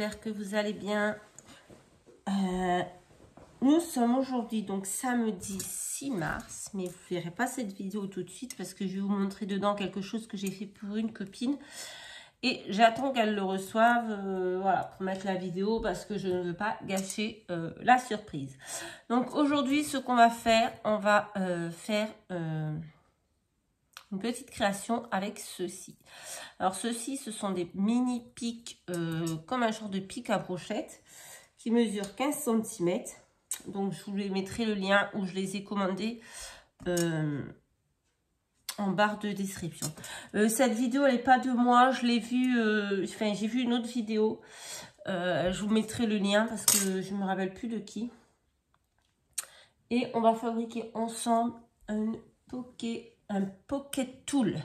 j'espère que vous allez bien. Nous sommes aujourd'hui donc samedi 6 mars, mais vous ne verrez pas cette vidéo tout de suite parce que je vais vous montrer dedans quelque chose que j'ai fait pour une copine. Et j'attends qu'elle le reçoive, voilà, pour mettre la vidéo parce que je ne veux pas gâcher la surprise. Donc aujourd'hui, ce qu'on va faire, on va faire une petite création avec ceci. Alors ceci, ce sont des mini pics, comme un genre de pic à brochette, qui mesurent 15 cm. Donc je vous les mettrai le lien où je les ai commandés en barre de description. Cette vidéo, elle n'est pas de moi, je l'ai vue, enfin j'ai vu une autre vidéo. Je vous mettrai le lien parce que je ne me rappelle plus de qui. Et on va fabriquer ensemble un pocket tool.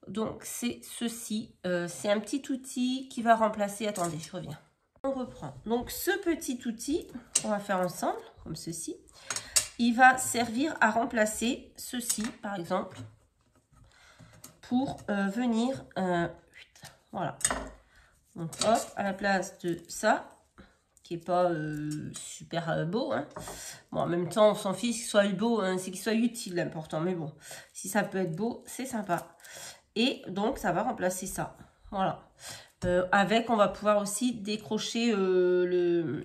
Donc c'est ceci, c'est un petit outil qui va remplacer, attendez je reviens, on reprend. Donc ce petit outil, on va faire ensemble, comme ceci, il va servir à remplacer ceci par exemple, pour venir, voilà, donc hop, à la place de ça, qui est pas super beau, hein. Bon en même temps on s'en fiche qu'il soit beau, hein, c'est qu'il soit utile l'important, mais bon, si ça peut être beau, c'est sympa. Et donc, ça va remplacer ça. Voilà. Avec, on va pouvoir aussi décrocher vous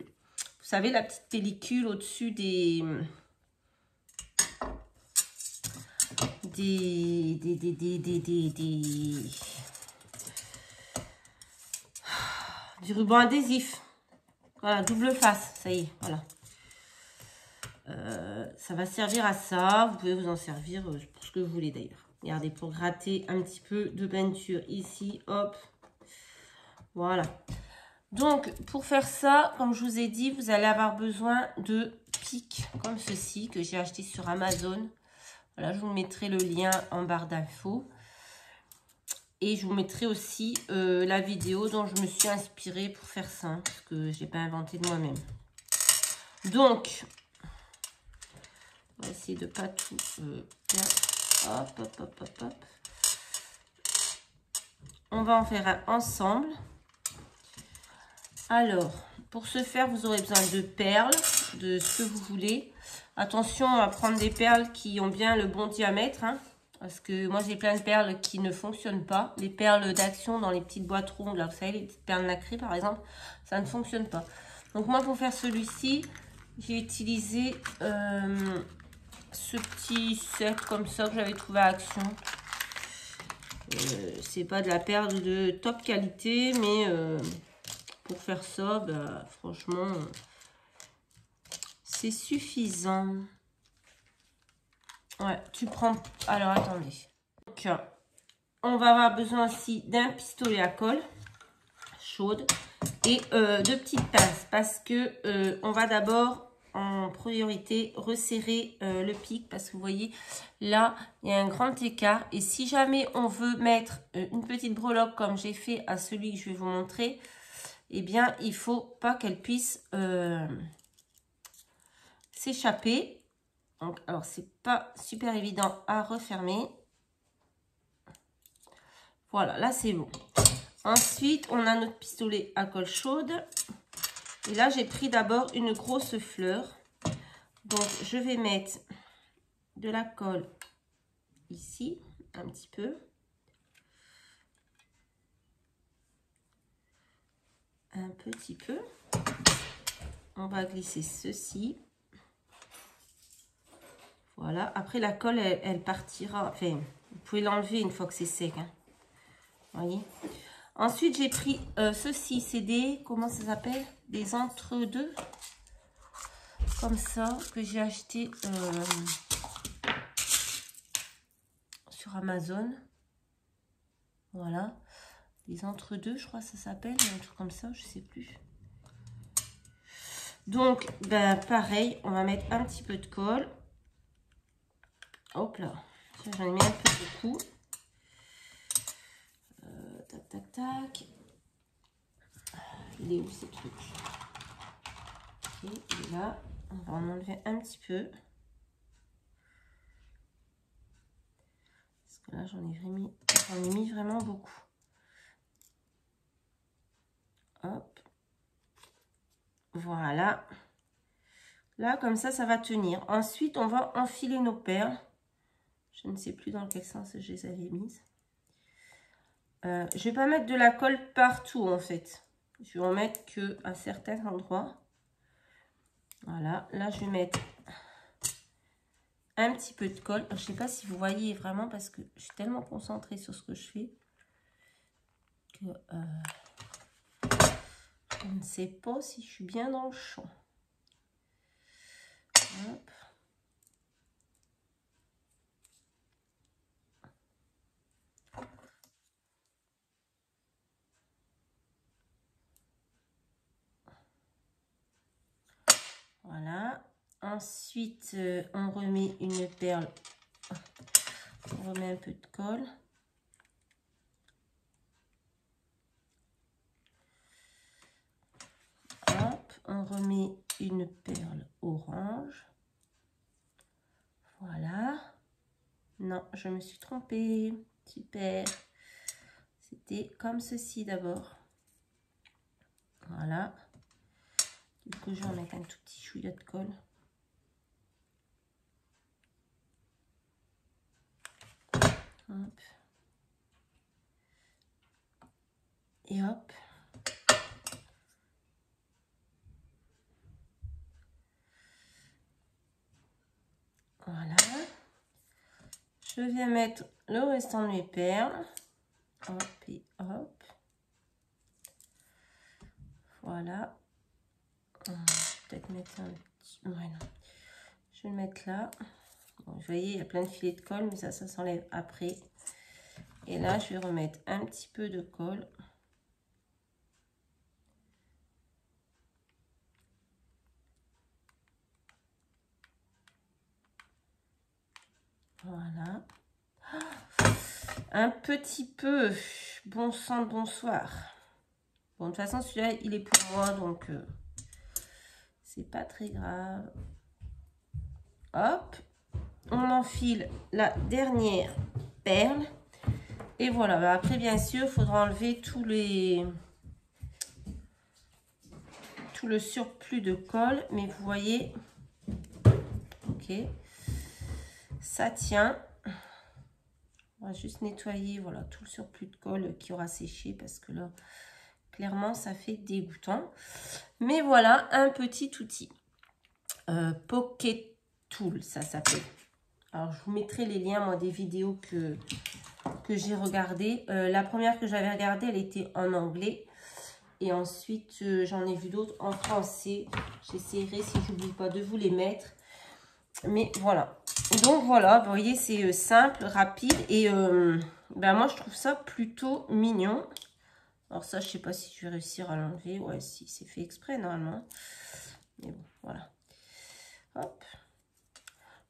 savez, la petite pellicule au-dessus du ruban adhésif. Voilà, double face. Ça y est, voilà. Ça va servir à ça. Vous pouvez vous en servir pour ce que vous voulez d'ailleurs. Regardez, pour gratter un petit peu de peinture ici, hop. Voilà. Donc, pour faire ça, comme je vous ai dit, vous allez avoir besoin de pics comme ceci, que j'ai acheté sur Amazon. Voilà, je vous mettrai le lien en barre d'infos. Et je vous mettrai aussi la vidéo dont je me suis inspirée pour faire ça, parce que je n'ai pas inventé de moi-même. Donc, on va essayer de ne pas tout bien. Hop, hop, hop, hop, hop. On va en faire un ensemble. Alors, pour ce faire, vous aurez besoin de perles, de ce que vous voulez. Attention à prendre des perles qui ont bien le bon diamètre, hein, parce que moi, j'ai plein de perles qui ne fonctionnent pas. Les perles d'action dans les petites boîtes rondes, là, vous savez, les petites perles nacrées, par exemple, ça ne fonctionne pas. Donc, moi, pour faire celui-ci, j'ai utilisé ce petit set comme ça que j'avais trouvé à Action. C'est pas de la perle de top qualité, mais pour faire ça, bah, franchement, c'est suffisant. Ouais, tu prends... Alors, attendez. Donc, on va avoir besoin aussi d'un pistolet à colle chaude et de petites pinces parce que on va d'abord en priorité resserrer le pic parce que vous voyez là il y a un grand écart et si jamais on veut mettre une petite breloque comme j'ai fait à celui que je vais vous montrer, eh bien il faut pas qu'elle puisse s'échapper. Donc alors c'est pas super évident à refermer. Voilà, là c'est bon. Ensuite on a notre pistolet à colle chaude. Et là, j'ai pris d'abord une grosse fleur. Donc, je vais mettre de la colle ici, un petit peu. Un petit peu. On va glisser ceci. Voilà. Après, la colle, elle partira. Enfin, vous pouvez l'enlever une fois que c'est sec. Hein. Voyez. Ensuite, j'ai pris ceci. C'est des... Comment ça s'appelle? Des entre-deux. Comme ça, que j'ai acheté sur Amazon. Voilà. Des entre-deux, je crois que ça s'appelle. Un truc comme ça, je sais plus. Donc, ben, pareil, on va mettre un petit peu de colle. Hop là. J'en ai mis un peu beaucoup. Tac, tac, tac. Il est où ces trucs? Ok, il est là. On va en enlever un petit peu. Parce que là, j'en ai mis vraiment beaucoup. Hop. Voilà. Là, comme ça va tenir. Ensuite, on va enfiler nos perles. Je ne sais plus dans quel sens je les avais mises. Je vais pas mettre de la colle partout, en fait. Je vais en mettre que à certains endroits. Voilà. Là, je vais mettre un petit peu de colle. Je ne sais pas si vous voyez vraiment parce que je suis tellement concentrée sur ce que je fais que je ne sais pas si je suis bien dans le champ. Hop. Voilà. Ensuite, on remet une perle. On remet un peu de colle. Hop, on remet une perle orange. Voilà. Non, je me suis trompée. Super. C'était comme ceci d'abord. Voilà. Du coup, je vais en mettre un tout petit chouïa de colle. Hop. Et hop. Voilà. Je vais mettre le restant de mes perles. Hop et hop. Voilà. Je vais peut-être mettre un petit... Ouais, non. Je vais le mettre là. Bon, vous voyez, il y a plein de filets de colle, mais ça s'enlève après. Et là, je vais remettre un petit peu de colle. Voilà. Un petit peu. Bon sang, bonsoir. Bon, de toute façon, celui-là, il est pour moi, donc c'est pas très grave. Hop. On enfile la dernière perle. Et voilà. Après, bien sûr, il faudra enlever tout le surplus de colle. Mais vous voyez, ok, ça tient. On va juste nettoyer, voilà, tout le surplus de colle qui aura séché parce que là, clairement, ça fait dégoûtant. Mais voilà, un petit outil. Pocket Tool, ça s'appelle. Alors, je vous mettrai les liens, moi, des vidéos que j'ai regardées. La première que j'avais regardée, elle était en anglais. Et ensuite, j'en ai vu d'autres en français. J'essaierai, si j'oublie pas, de vous les mettre. Mais voilà. Donc voilà, vous voyez, c'est simple, rapide. Et ben moi, je trouve ça plutôt mignon. Alors ça, je sais pas si je vais réussir à l'enlever. Ouais, si, c'est fait exprès normalement. Mais bon, voilà. Hop.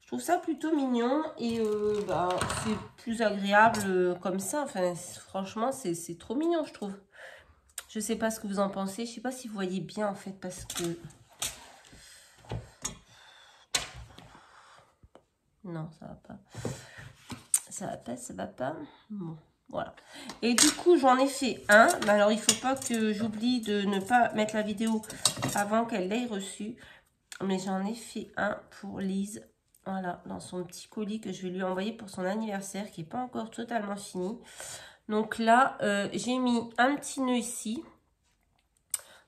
Je trouve ça plutôt mignon. Et bah, c'est plus agréable comme ça. Enfin, franchement, c'est trop mignon, je trouve. Je sais pas ce que vous en pensez. Je sais pas si vous voyez bien, en fait, parce que... Non, ça va pas. Ça va pas, ça va pas. Bon, voilà. Et du coup, j'en ai fait un. Alors, il faut pas que j'oublie de ne pas mettre la vidéo avant qu'elle l'ait reçue. Mais j'en ai fait un pour Lise. Voilà, dans son petit colis que je vais lui envoyer pour son anniversaire, qui n'est pas encore totalement fini. Donc là, j'ai mis un petit nœud ici.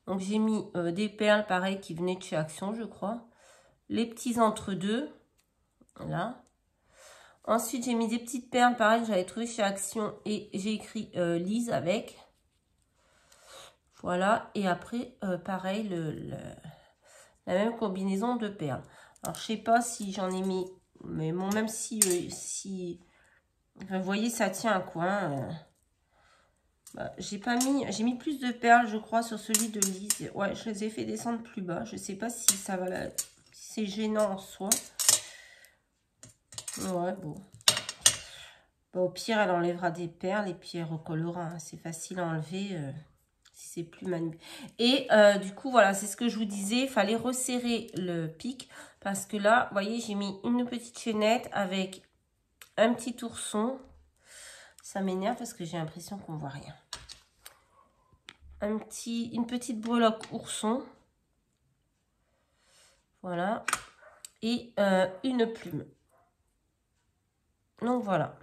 Donc, j'ai mis des perles, pareil, qui venaient de chez Action, je crois. Les petits entre-deux. Là. Ensuite, j'ai mis des petites perles, pareil, que j'avais trouvé chez Action. Et j'ai écrit Lise avec. Voilà. Et après, pareil, la même combinaison de perles. Alors, je sais pas si j'en ai mis... Mais bon, même si enfin, vous voyez, ça tient, quoi. Hein, bah, j'ai mis plus de perles, je crois, sur celui de Lise. Ouais, je les ai fait descendre plus bas. Je sais pas si ça va si c'est gênant en soi. Ouais, bon. Bah, au pire, elle enlèvera des perles et puis elle recollera. Hein. C'est facile à enlever si c'est plus manuel. Et du coup, voilà, c'est ce que je vous disais. Il fallait resserrer le pic. Parce que là, vous voyez, j'ai mis une petite chaînette avec un petit ourson. Ça m'énerve parce que j'ai l'impression qu'on voit rien. une petite breloque ourson. Voilà. Et une plume. Donc voilà.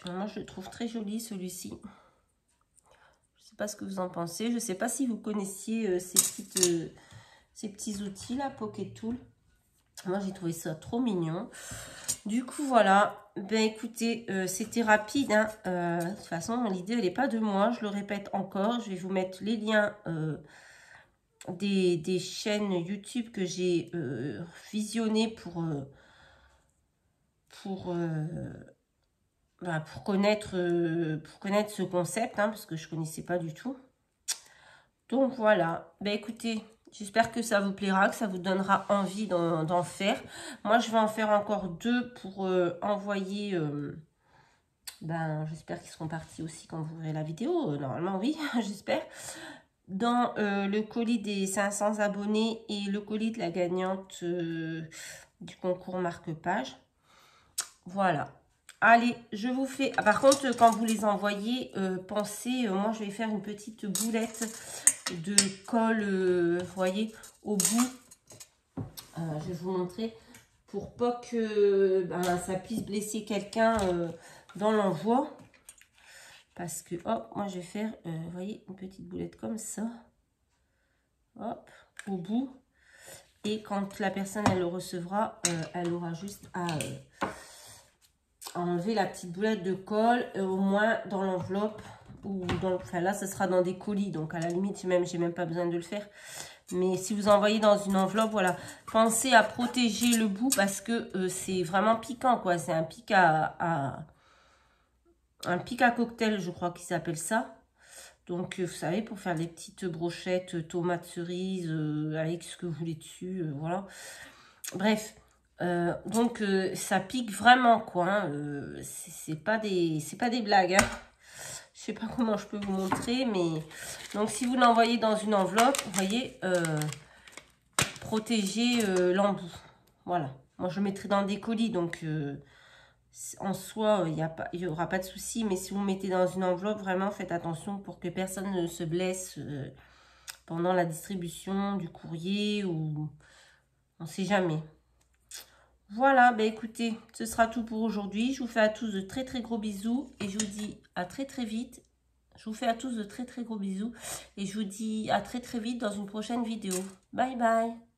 Moi je le trouve très joli celui-ci. Je ne sais pas ce que vous en pensez. Je ne sais pas si vous connaissiez ces petits outils là, Pocket Tool. Moi j'ai trouvé ça trop mignon. Du coup voilà. Ben écoutez, c'était rapide. Hein. De toute façon l'idée elle n'est pas de moi. Je le répète encore. Je vais vous mettre les liens des chaînes YouTube que j'ai visionnées pour connaître ce concept, hein, parce que je ne connaissais pas du tout. Donc voilà, ben écoutez, j'espère que ça vous plaira, que ça vous donnera envie d'en faire. Moi, je vais en faire encore 2 pour envoyer. J'espère qu'ils seront partis aussi quand vous verrez la vidéo. Normalement, oui, j'espère. Dans le colis des 500 abonnés et le colis de la gagnante du concours marque-page. Voilà. Allez, je vous fais... Par contre, quand vous les envoyez, pensez... moi, je vais faire une petite boulette de colle, vous voyez, au bout. Je vais vous montrer pour pas que ça puisse blesser quelqu'un dans l'envoi. Parce que, hop, moi, je vais faire, vous voyez, une petite boulette comme ça. Hop, au bout. Et quand la personne, elle le recevra, elle aura juste à enlever la petite boulette de colle, au moins dans l'enveloppe. Ou dans, enfin là, ce sera dans des colis. Donc, à la limite, j'ai même pas besoin de le faire. Mais si vous envoyez dans une enveloppe, voilà. Pensez à protéger le bout parce que c'est vraiment piquant, quoi. C'est un pic un pic à cocktail, je crois qu'il s'appelle ça. Donc, vous savez, pour faire des petites brochettes, tomates cerises, avec ce que vous voulez dessus, voilà. Bref, donc ça pique vraiment, quoi. Hein. C'est pas des blagues, hein. Je sais pas comment je peux vous montrer, mais... Donc, si vous l'envoyez dans une enveloppe, vous voyez, protégez l'embout. Voilà. Moi, je mettrai dans des colis, donc... en soi, il n'y aura pas de souci, mais si vous mettez dans une enveloppe, vraiment faites attention pour que personne ne se blesse pendant la distribution du courrier ou on ne sait jamais. Voilà, ben écoutez, ce sera tout pour aujourd'hui. Je vous fais à tous de très très gros bisous et je vous dis à très très vite. Je vous fais à tous de très très gros bisous et je vous dis à très très vite dans une prochaine vidéo. Bye bye.